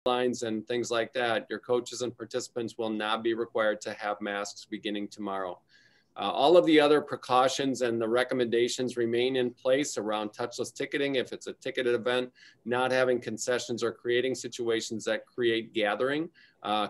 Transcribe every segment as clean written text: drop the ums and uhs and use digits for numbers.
lines and things like that, your coaches and participants will not be required to have masks beginning tomorrow. All of the other precautions and the recommendations remain in place around touchless ticketing. If it's a ticketed event, not having concessions or creating situations that create gathering.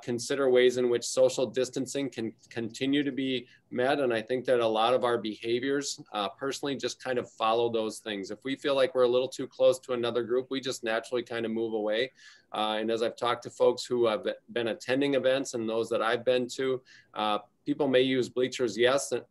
Consider ways in which social distancing can continue to be met. And I think that a lot of our behaviors personally just kind of follow those things. If we feel like we're a little too close to another group, we just naturally kind of move away. And as I've talked to folks who have been attending events and those that I've been to, people may use bleachers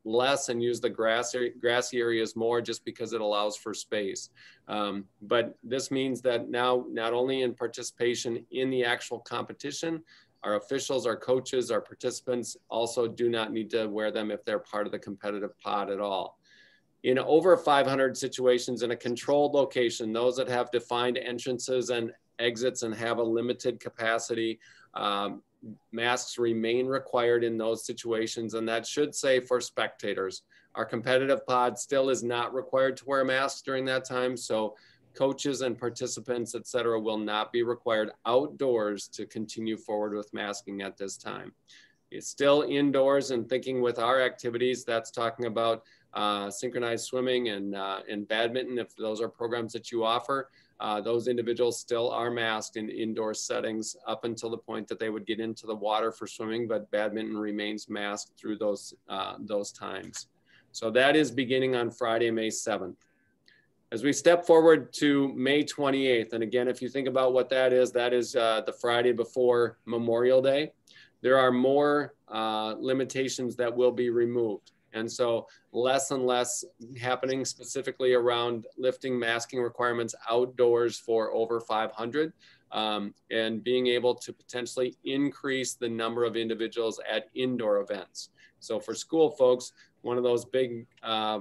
less and use the grassy areas more just because it allows for space. But this means that now, not only in participation in the actual competition, our officials, our coaches, our participants also do not need to wear them if they're part of the competitive pod at all. In over 500 situations in a controlled location, those that have defined entrances and exits and have a limited capacity, masks remain required in those situations, and that should say for spectators. Our competitive pod still is not required to wear masks during that time, so coaches and participants, et cetera, will not be required outdoors to continue forward with masking at this time. It's still indoors, and thinking with our activities, that's talking about synchronized swimming and badminton, if those are programs that you offer. Those individuals still are masked in indoor settings up until the point that they would get into the water for swimming, but badminton remains masked through those times. So that is beginning on Friday, May 7th. As we step forward to May 28th, and again, if you think about what that is the Friday before Memorial Day. There are more limitations that will be removed. And so less and less happening specifically around lifting masking requirements outdoors for over 500 and being able to potentially increase the number of individuals at indoor events. So for school folks, one of those big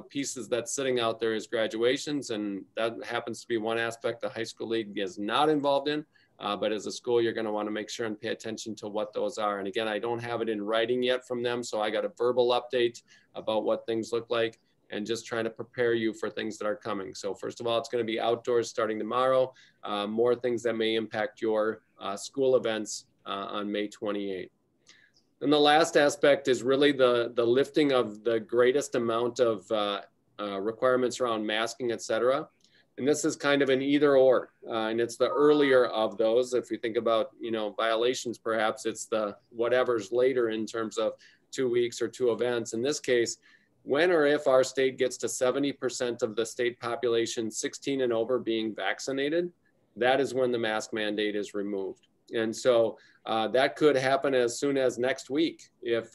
pieces that's sitting out there is graduations, and that happens to be one aspect the high school league is not involved in. But as a school, you're going to want to make sure and pay attention to what those are. And again, I don't have it in writing yet from them, so I got a verbal update about what things look like and just trying to prepare you for things that are coming. So first of all, it's going to be outdoors starting tomorrow. More things that may impact your school events on May 28th. And the last aspect is really the lifting of the greatest amount of requirements around masking, et cetera. And this is kind of an either or, and it's the earlier of those. If you think about, violations, perhaps it's the whatever's later in terms of 2 weeks or 2 events. In this case, when or if our state gets to 70% of the state population 16 and over being vaccinated, that is when the mask mandate is removed. And so that could happen as soon as next week if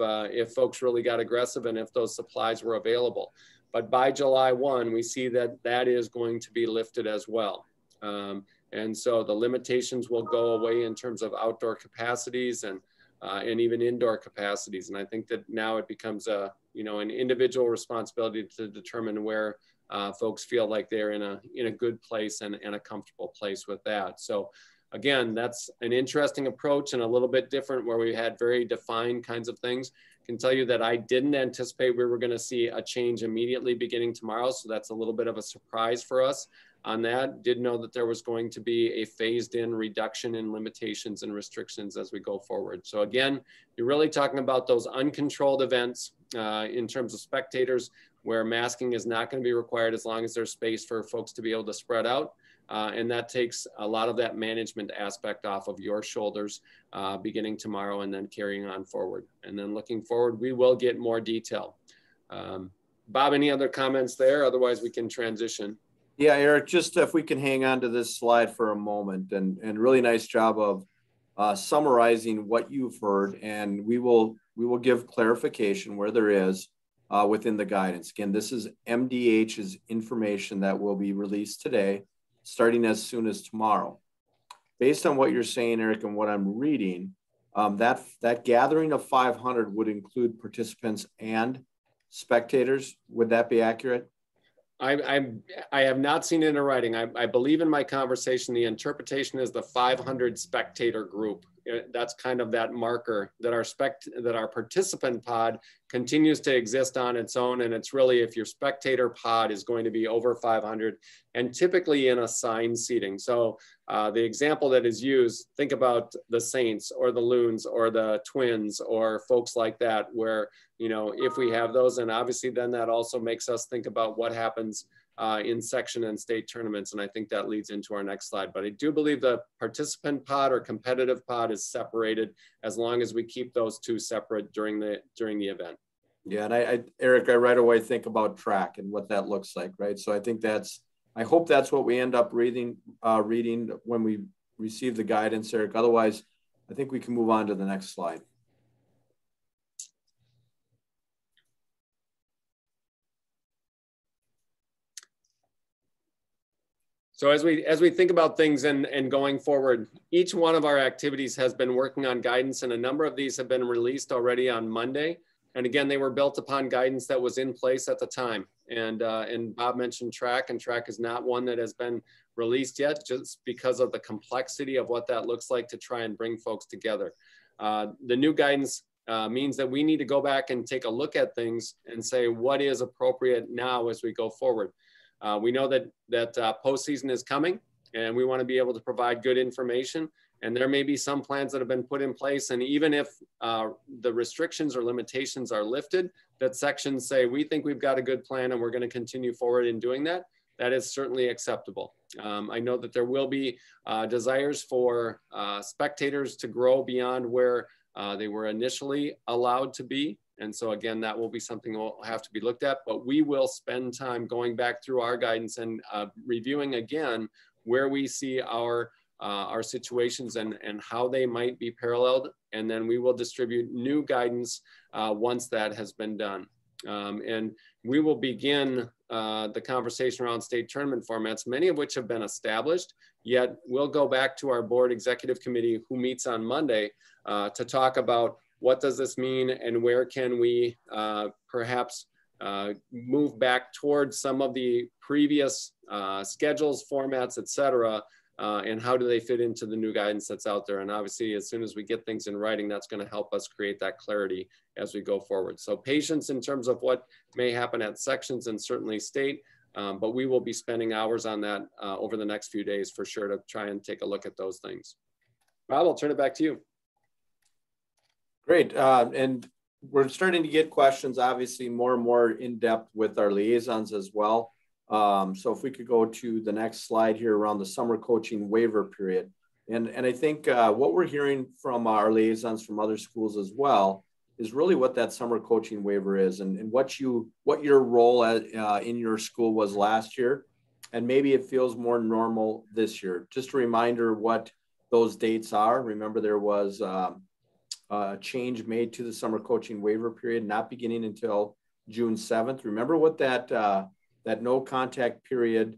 folks really got aggressive and if those supplies were available. But by July 1, we see that that is going to be lifted as well. And so the limitations will go away in terms of outdoor capacities and even indoor capacities. And I think that now it becomes an individual responsibility to determine where folks feel like they're in a good place and a comfortable place with that. So again, that's an interesting approach and a little bit different where we had very defined kinds of things. Can tell you that I didn't anticipate we were going to see a change immediately beginning tomorrow. So that's a little bit of a surprise for us on that. Did know that there was going to be a phased in reduction in limitations and restrictions as we go forward. So again, you're really talking about those uncontrolled events in terms of spectators where masking is not going to be required as long as there's space for folks to be able to spread out. And that takes a lot of that management aspect off of your shoulders beginning tomorrow and then carrying on forward. And then looking forward, we will get more detail. Bob, any other comments there? Otherwise, we can transition. Yeah, Eric, just if we can hang on to this slide for a moment and really nice job of summarizing what you've heard. And we will give clarification where there is within the guidance. Again, this is MDH's information that will be released today, starting as soon as tomorrow. Based on what you're saying, Eric, and what I'm reading, that gathering of 500 would include participants and spectators. Would that be accurate? I have not seen it in writing. I believe in my conversation, the interpretation is the 500 spectator group that's kind of that marker that our participant pod continues to exist on its own. And it's really if your spectator pod is going to be over 500 and typically in assigned seating. So the example that is used, think about the Saints or the Loons or the Twins or folks like that, where, if we have those, and obviously then that also makes us think about what happens in section and state tournaments. And I think that leads into our next slide. But I do believe the participant pod or competitive pod is separated as long as we keep those two separate during the event. Yeah, and Eric, I right away think about track and what that looks like, right? So I think I hope that's what we end up reading when we receive the guidance, Eric. Otherwise, I think we can move on to the next slide. So as we think about things and going forward, each one of our activities has been working on guidance, and a number of these have been released already on Monday. And again, they were built upon guidance that was in place at the time. And Bob mentioned track, and track is not one that has been released yet, just because of the complexity of what that looks like to try and bring folks together. The new guidance means that we need to go back and take a look at things and say what is appropriate now as we go forward. We know that postseason is coming, and we want to be able to provide good information. And there may be some plans that have been put in place. And even if the restrictions or limitations are lifted, that sections say, we think we've got a good plan and we're going to continue forward in doing that, that is certainly acceptable. I know that there will be desires for spectators to grow beyond where they were initially allowed to be. And so again, that will be something that will have to be looked at, but we will spend time going back through our guidance and reviewing again where we see our situations and how they might be paralleled. And then we will distribute new guidance once that has been done. And we will begin the conversation around state tournament formats, many of which have been established, yet we'll go back to our board executive committee who meets on Monday to talk about what does this mean and where can we perhaps move back towards some of the previous schedules, formats, et cetera, and how do they fit into the new guidance that's out there. And obviously, as soon as we get things in writing, that's going to help us create that clarity as we go forward. So patience in terms of what may happen at sections and certainly state, but we will be spending hours on that over the next few days for sure to try and take a look at those things. Rob, I'll turn it back to you. Great. And we're starting to get questions, obviously, more and more in depth with our liaisons as well. So if we could go to the next slide here around the summer coaching waiver period. And I think what we're hearing from our liaisons from other schools as well is really what that summer coaching waiver is and what your role in your school was last year. And maybe it feels more normal this year. Just a reminder what those dates are. Remember, there was change made to the summer coaching waiver period, not beginning until June 7th. Remember what that no contact period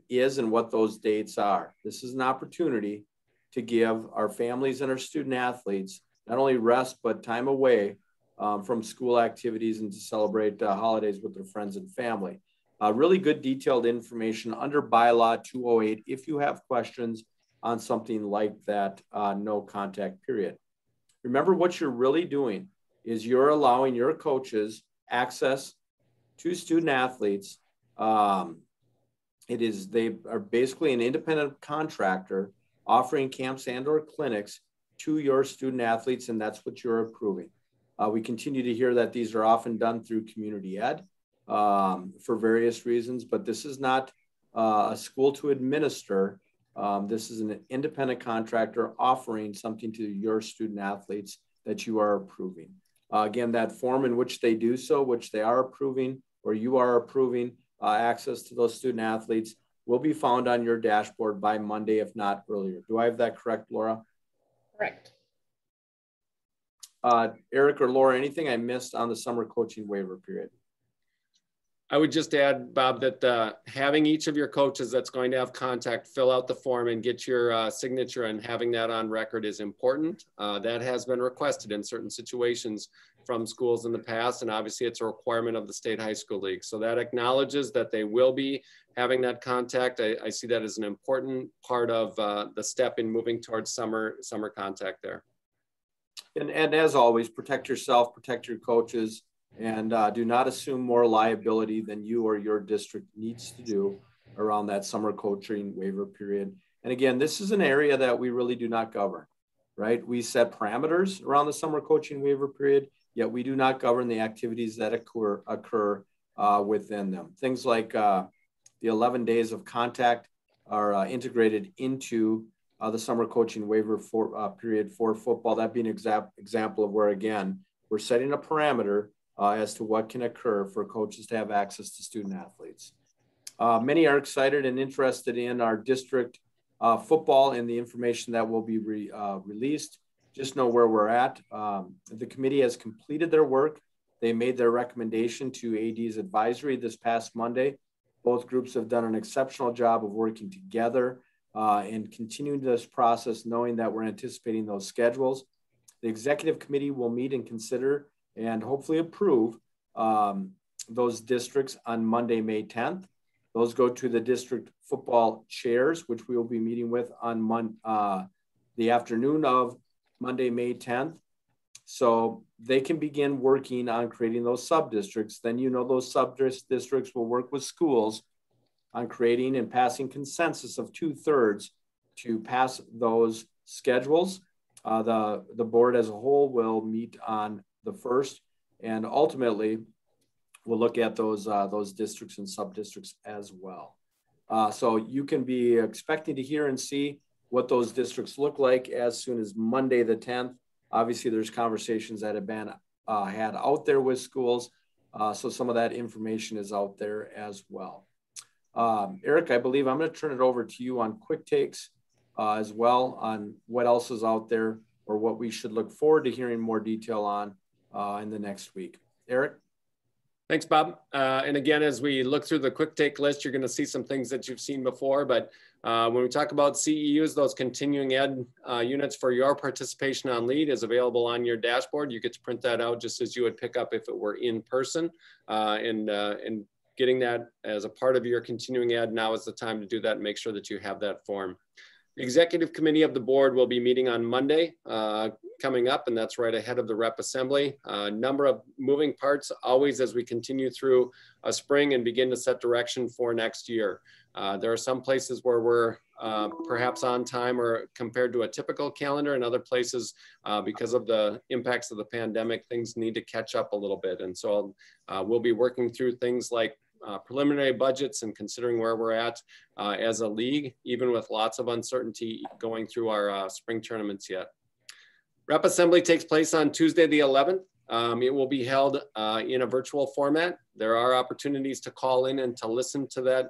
is and what those dates are. This is an opportunity to give our families and our student athletes not only rest, but time away from school activities and to celebrate holidays with their friends and family. Really good detailed information under bylaw 208 if you have questions on something like that no contact period. Remember, what you're really doing is you're allowing your coaches access to student athletes. They are basically an independent contractor offering camps and or clinics to your student athletes, and that's what you're approving. We continue to hear that these are often done through community ed for various reasons, but this is not a school to administer. This is an independent contractor offering something to your student athletes that you are approving. Again, that form in which they do so, which they are approving or you are approving access to those student athletes, will be found on your dashboard by Monday, if not earlier. Do I have that correct, Laura? Correct. Eric or Laura, anything I missed on the summer coaching waiver period? I would just add, Bob, that having each of your coaches that's going to have contact fill out the form and get your signature, and having that on record is important. That has been requested in certain situations from schools in the past, and obviously it's a requirement of the State High School League. So that acknowledges that they will be having that contact. I see that as an important part of the step in moving towards summer contact there. And as always, protect yourself, protect your coaches, and do not assume more liability than you or your district needs to do around that summer coaching waiver period. And again, this is an area that we really do not govern, right? We set parameters around the summer coaching waiver period, yet we do not govern the activities that occur within them. Things like the 11 days of contact are integrated into the summer coaching waiver period for football. That'd be an example of where, again, we're setting a parameter as to what can occur for coaches to have access to student athletes. Many are excited and interested in our district football and the information that will be released. Just know where we're at. The committee has completed their work. They made their recommendation to AD's advisory this past Monday. Both groups have done an exceptional job of working together and continuing this process, knowing that we're anticipating those schedules. The executive committee will meet and consider and hopefully approve those districts on Monday, May 10th. Those go to the district football chairs, which we will be meeting with on the afternoon of Monday, May 10th. So they can begin working on creating those sub-districts. Then, those sub-districts will work with schools on creating and passing consensus of 2/3 to pass those schedules. The board as a whole will meet on the 1st, and ultimately we'll look at those districts and sub-districts as well. So you can be expecting to hear and see what those districts look like as soon as Monday the 10th. Obviously, there's conversations that have been had out there with schools, so some of that information is out there as well. Eric, I believe I'm going to turn it over to you on quick takes as well on what else is out there or what we should look forward to hearing more detail on in the next week. Eric? Thanks, Bob. And again, as we look through the quick take list, you're going to see some things that you've seen before. But when we talk about CEUs, those continuing ed units for your participation on LEAD is available on your dashboard. You get to print that out just as you would pick up if it were in person. And getting that as a part of your continuing ed, now is the time to do that and make sure that you have that form. The executive committee of the board will be meeting on Monday coming up, and that's right ahead of the rep assembly. A number of moving parts always as we continue through a spring and begin to set direction for next year. There are some places where we're perhaps on time or compared to a typical calendar, and other places because of the impacts of the pandemic, things need to catch up a little bit. And so we'll be working through things like preliminary budgets and considering where we're at as a league, even with lots of uncertainty going through our spring tournaments yet. Rep assembly takes place on Tuesday the 11th. It will be held in a virtual format. There are opportunities to call in and to listen to that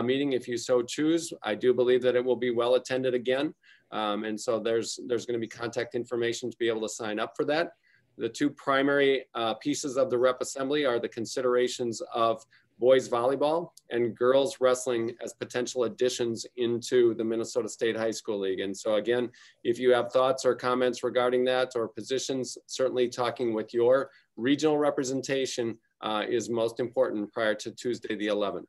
meeting if you so choose. I do believe that it will be well attended again. And so there's going to be contact information to be able to sign up for that. The two primary pieces of the rep assembly are the considerations of boys volleyball and girls wrestling as potential additions into the Minnesota State High School League. And so again, if you have thoughts or comments regarding that or positions, certainly talking with your regional representation is most important prior to Tuesday the 11th.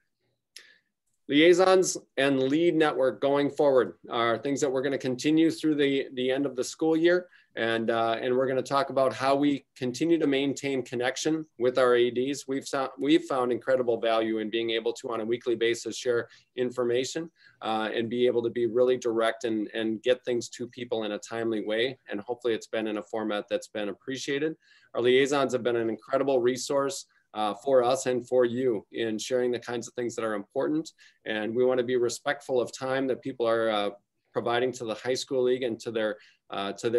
Liaisons and LEAD network going forward are things that we're going to continue through the end of the school year. And we're going to talk about how we continue to maintain connection with our ADs. We've found incredible value in being able to, on a weekly basis, share information and be able to be really direct and get things to people in a timely way. And hopefully it's been in a format that's been appreciated. Our liaisons have been an incredible resource for us and for you in sharing the kinds of things that are important. And we want to be respectful of time that people are providing to the high school league and to their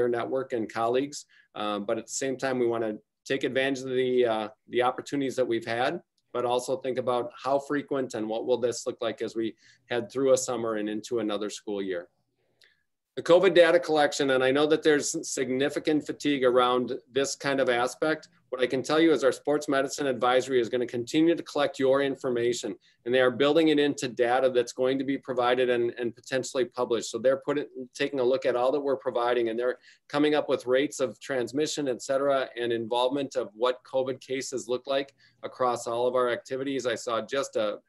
network and colleagues. But at the same time, we want to take advantage of the opportunities that we've had, but also think about how frequent and what will this look like as we head through a summer and into another school year. The COVID data collection, and I know that there's significant fatigue around this kind of aspect. What I can tell you is our sports medicine advisory is going to continue to collect your information, and they are building it into data that's going to be provided and potentially published. So they're taking a look at all that we're providing, and they're coming up with rates of transmission, et cetera, and involvement of what COVID cases look like across all of our activities. I saw just a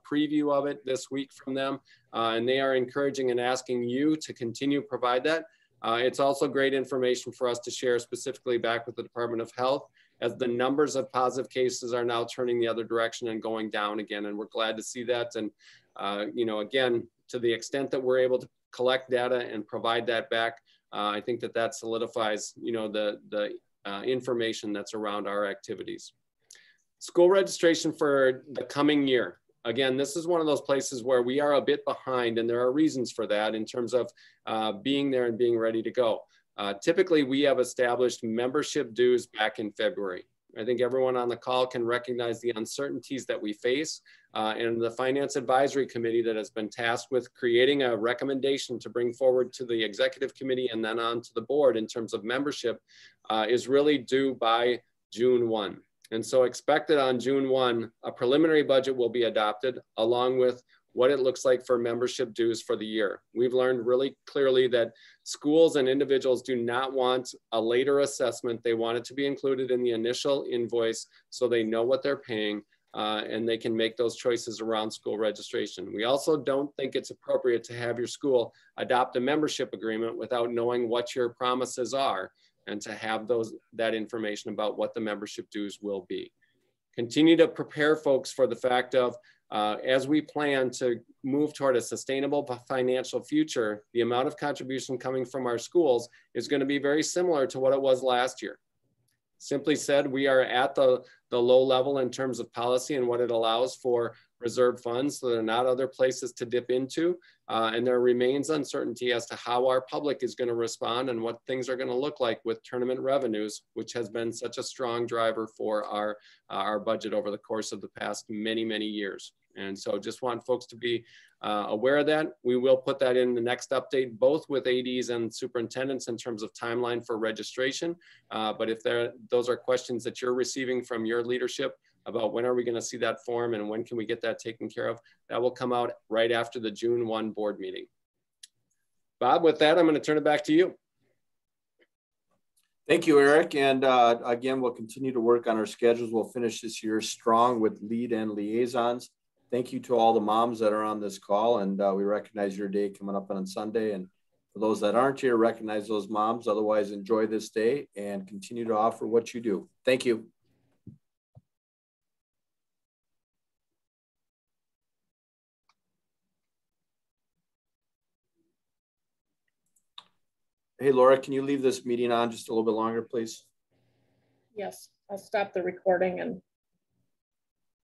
preview of it this week from them, and they are encouraging and asking you to continue to provide that. It's also great information for us to share specifically back with the Department of Health, as the numbers of positive cases are now turning the other direction and going down again. And we're glad to see that. And, you know, again, to the extent that we're able to collect data and provide that back, I think that that solidifies, you know, the information that's around our activities. School registration for the coming year. Again, this is one of those places where we are a bit behind, and there are reasons for that in terms of being there and being ready to go. Typically, we have established membership dues back in February. I think everyone on the call can recognize the uncertainties that we face, and the Finance Advisory Committee that has been tasked with creating a recommendation to bring forward to the Executive Committee and then on to the board in terms of membership is really due by June 1. And so expected on June 1, a preliminary budget will be adopted along with what it looks like for membership dues for the year. We've learned really clearly that schools and individuals do not want a later assessment. They want it to be included in the initial invoice so they know what they're paying and they can make those choices around school registration. We also don't think it's appropriate to have your school adopt a membership agreement without knowing what your promises are and to have that information about what the membership dues will be. Continue to prepare folks for the fact of as we plan to move toward a sustainable financial future, the amount of contribution coming from our schools is going to be very similar to what it was last year. Simply said, we are at the low level in terms of policy and what it allows for reserve funds, so there are not other places to dip into. And there remains uncertainty as to how our public is going to respond and what things are going to look like with tournament revenues, which has been such a strong driver for our budget over the course of the past many, many years. And so just want folks to be aware of that. We will put that in the next update, both with ADs and superintendents in terms of timeline for registration. But if those are questions that you're receiving from your leadership about when are we going to see that form and when can we get that taken care of, that will come out right after the June 1 board meeting. Bob, with that, I'm going to turn it back to you. Thank you, Eric. And again, we'll continue to work on our schedules. We'll finish this year strong with lead and liaisons. Thank you to all the moms that are on this call, and we recognize your day coming up on Sunday. And for those that aren't here, recognize those moms. Otherwise, enjoy this day and continue to offer what you do. Thank you. Hey, Laura, can you leave this meeting on just a little bit longer, please? Yes, I'll stop the recording and